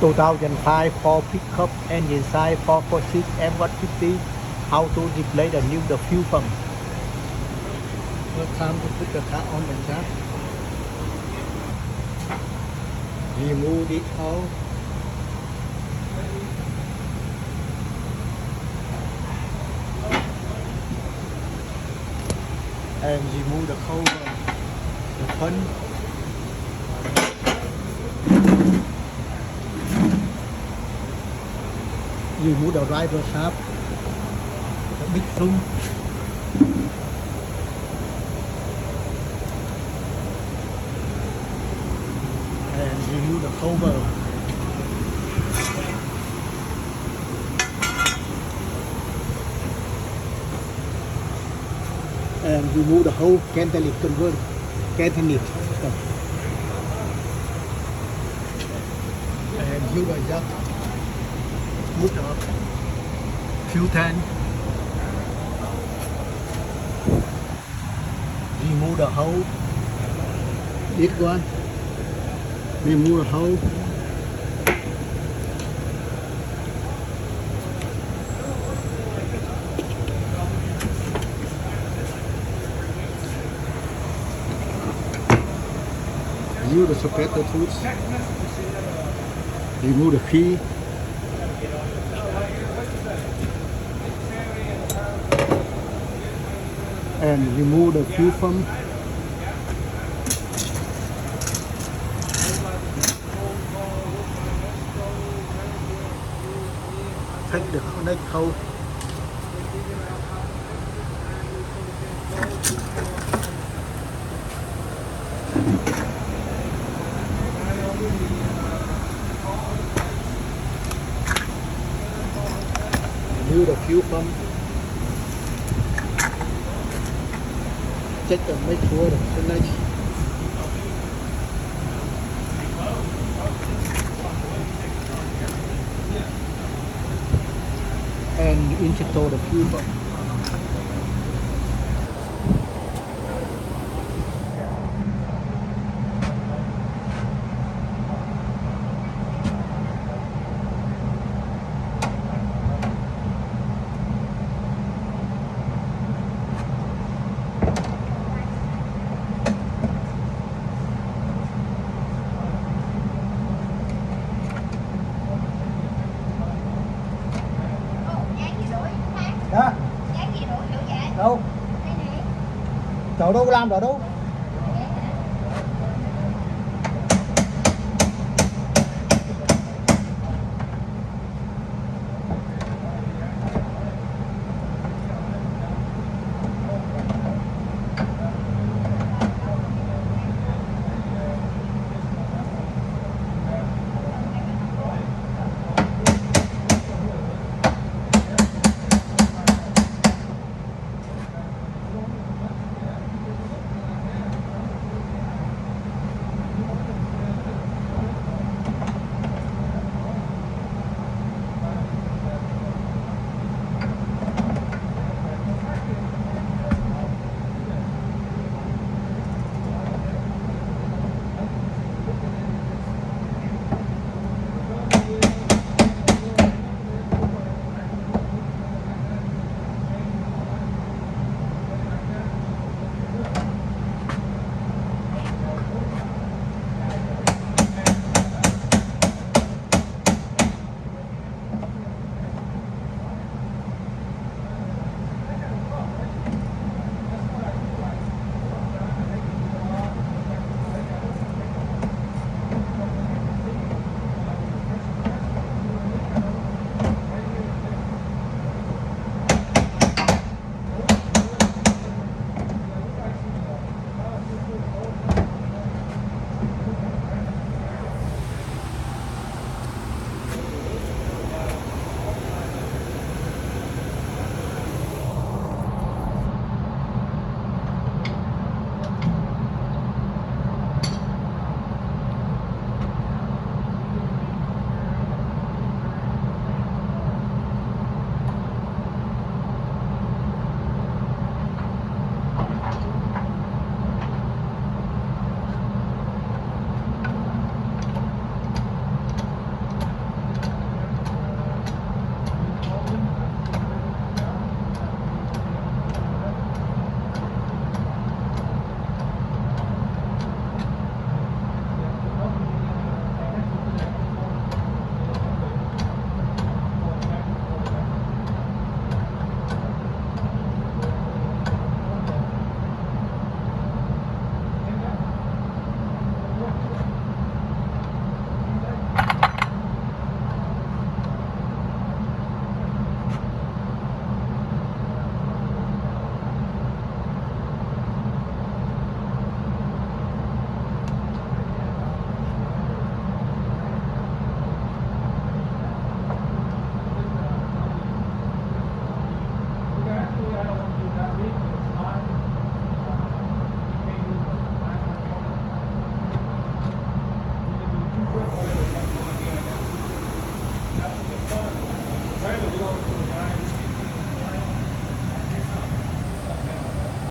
2005 Ford pickup engine size 446 F150. How to replace the new fuel pump? First time to put the car on the chat. Remove it all. And remove the cover, the fun. Remove the driver shaft, the big room. And remove the cover. And remove the whole catalytic converter. And you are just put up fuel tank. Remove the hole. This one. Remove the hole. Use the spreader tools. Remove the key. And remove the fuel pump. Take the next hole. Remove the fuel pump. Check and make sure the finish. And install the fuel pump. Đó. Đâu? Cậu đâu có làm đâu đâu.